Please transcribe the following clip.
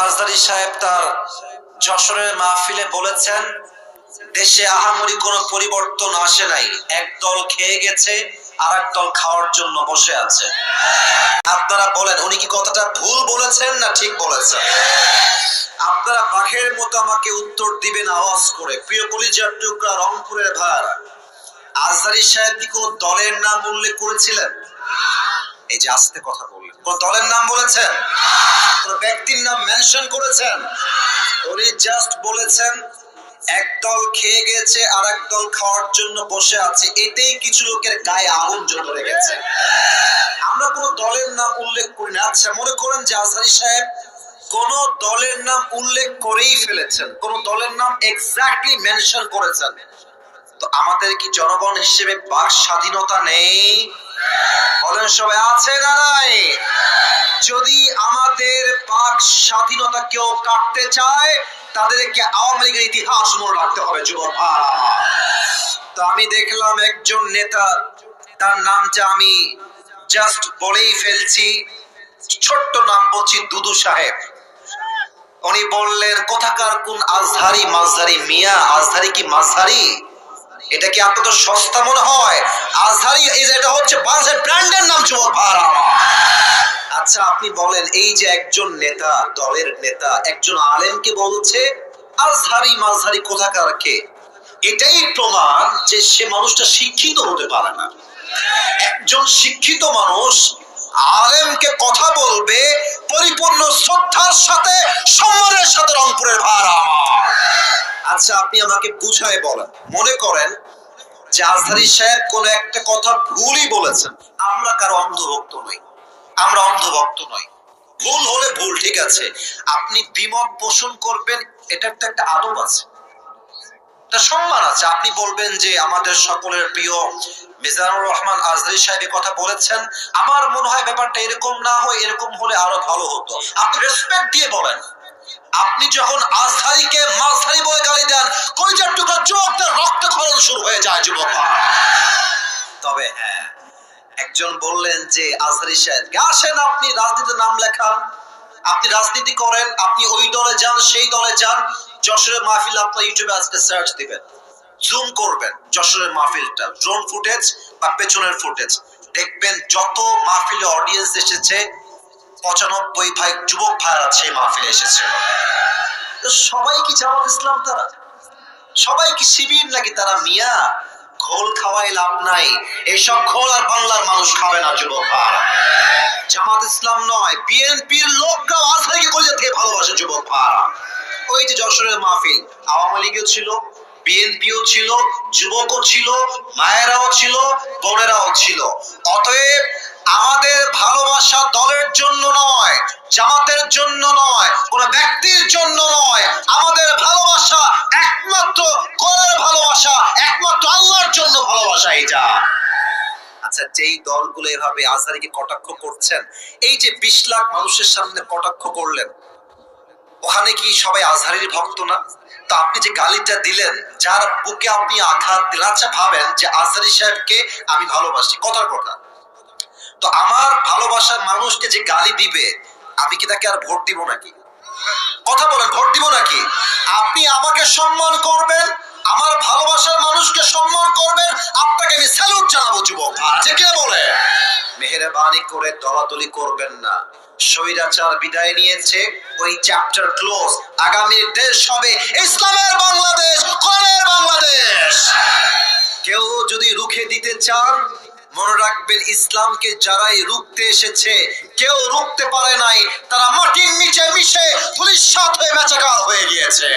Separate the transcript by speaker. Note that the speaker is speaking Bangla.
Speaker 1: আজহারী সাহেব তার যশোরের মাহফিলে বলেছেন, দেশে আহামরি কোনো পরিবর্তন আসে নাই, একদল খেয়ে গেছে আর একদল খাওয়ার জন্য বসে আছে। আপনারা বলেন উনি কি কথাটা ভুল বলেছেন না ঠিক বলেছেন? আপনারা বাঘের মতো আমাকে উত্তর দিবেন আওয়াজ করে। প্রিয় কলিজার টুকরা রংপুরের ভাইরা, আজহারী সাহেব কি কোন দলের নাম উল্লেখ করেছিলেন? এই যে আস্তে কথা বললেন, কোন দলের নাম বলেছেন? কোন ব্যক্তির নাম মেনশন করেছেন? উনি জাস্ট বলেছেন একদল খেয়ে গেছে আর একদল খাওয়ার জন্য বসে আছে, এতেই কিছু লোকের গায়ে আগুন জ্বলে গেছে। আমরা কোন দলের নাম উল্লেখ করি না। আচ্ছা, মনে করেন যে আজহারী সাহেব কোন দলের নাম উল্লেখ করেই ফেলেছেন, কোন দলের নাম এক্স্যাক্টলি মেনশন করেছেন, তো আমাদের কি জনগণ হিসেবে বাক স্বাধীনতা নেই? বলেন সবাই, আছে না নাই? যদি আমাদের বাক স্বাধীনতা কেউ কাটতে চায়, তাদেরকে আওয়ামী লীগের ইতিহাস মনে রাখতে হবে যুবক। তো আমি দেখলাম একজন নেতা, তার নামটা আমি জাস্ট বলেই ফেলছি, ছোট্ট নাম বলছি, দুদু সাহেব। উনি বললেন কোথাকার কোন আজহারি মাঝহারি মিয়া, আজহারি কি মাঝহারি? এটা কি আপনাদের সস্তা মনে হয়? আজহারি এটা হচ্ছে বাংলাদেশের ব্র্যান্ডের নাম যুবক ভাড়া। আচ্ছা আপনি বলেন, এই যে একজন নেতা, দলের নেতা একজন আলেমকে বলছে আজহারি মাঝহারি কোথাকার কে, এটাই প্রমাণ যে সে মানুষটা শিক্ষিত হতে পারে না। একজন শিক্ষিত মানুষ আলেমকে কথা বলবে পরিপূর্ণ শ্রদ্ধার সাথে, সম্মানের সাথে। রংপুরের ভাড়া, আচ্ছা আপনি আমাকে বুঝায় বলেন, মনে করেন যে আজহারী সাহেব কোন একটা কথা ভুলই বলেছেন, আমরা কারো অন্ধভক্ত নই, আমরা অন্ধভক্ত নই। ভুল হলে ভুল, ঠিক আছে, আপনি বিমত পোষণ করবেন, এটার তো একটা আদব আছে, একটা সম্মান আছে। আপনি বলবেন যে আমাদের সকলের প্রিয় মিজানুর রহমান আজহারী সাহেব কথা বলেছেন, আমার মনে হয় ব্যাপারটা এরকম না হয়, এরকম হলে আরো ভালো হতো। আপনি রেসপেক্ট দিয়ে বলেন। আপনি যখন আজহারীকে মাঝহারি বলে গালি দেন, কলিজার টুকরা চোখের রক্তক্ষরণ শুরু হয়ে যায় যুবক। তবে হ্যাঁ, একজন বললেন যে আজহারী সাহেব আসেন আপনি রাজনীতিতে নাম লেখান, আপনি রাজনীতি করেন, আপনি ওই দলে যান সেই দলে যান। যশোরের মাহফিল আপনার ইউটিউবে আজকে সার্চ দিবেন, জুম করবেন যশোরের মাহফিলটা, ড্রোন ফুটেজ বা পেছনের ফুটেজ দেখবেন, যত মাহফিলে অডিয়েন্স এসেছে 95 যুবক ভাইরা সেই মাহফিলে এসেছে। তো সবাই কি জামাত ইসলাম? তারা সবাই কি শিবির নাকি? তারা মিয়া, খোল খাওয়াই লাভ নাই, এসব খোল আর বাংলার মানুষ খাবে না যুবক ভাইরা। জামাত ইসলাম নয়, বিএনপির লোকরাও আজহারীকে কলিজা থেকে ভালোবাসে যুবক ভাইরা। ওই যে যশোরের মাহফিল, আওয়ামী লীগও ছিল, বিএনপিও ছিল, যুবকও ছিল, মায়েরাও ছিল, বোনেরাও ছিল। অতএব আমাদের ভালোবাসা দলের জন্য নয়, জামাতের জন্য নয়, কোন ব্যক্তির জন্য নয়, আমাদের ভালোবাসা একমাত্র কোরআনের ভালোবাসা, একমাত্র আল্লাহর জন্য ভালোবাসা। এটা আচ্ছা, যেই দলগুলো এভাবে আজহারীকে কটাক্ষ করছেন, এই যে 20 লাখ মানুষের সামনে কটাক্ষ করলেন, ওখানে কি সবাই আজহারীর ভক্ত না? তো আপনি যে গালিটা দিলেন, যার বুকে আপনি আঘাত দিলেন, আচ্ছা ভাবেন যে আজহারী সাহেবকে আমি ভালোবাসি, কথার কথা, তো আমার ভালোবাসার মানুষকে যে গালি দিবে, আমি কি তাকে আর ভোট দিব নাকি? কথা বলেন, ভোট দিব নাকি? আপনি আমাকে সম্মান করবেন, আমার ভালোবাসার মানুষকে সম্মান করবেন, আপনাকে আমি স্যালুট জানাবো যুবক। আজকে কে বলে মেহেরবানি করে দলাদলি করবেন না। স্বৈরাচার বিদায় নিয়েছে, ওই চ্যাপ্টার ক্লোজ। আগামী দেশ হবে ইসলামের বাংলাদেশ, কোরআনের বাংলাদেশ। কেউ যদি রুখে দিতে চান, মনে রাখবেন ইসলামকে যারাই রুখতে এসেছে কেউ রুখতে পারে নাই, তারা মাটির নিচে মিশে পুলিশ সাথে বেচাকার হয়ে গিয়েছে।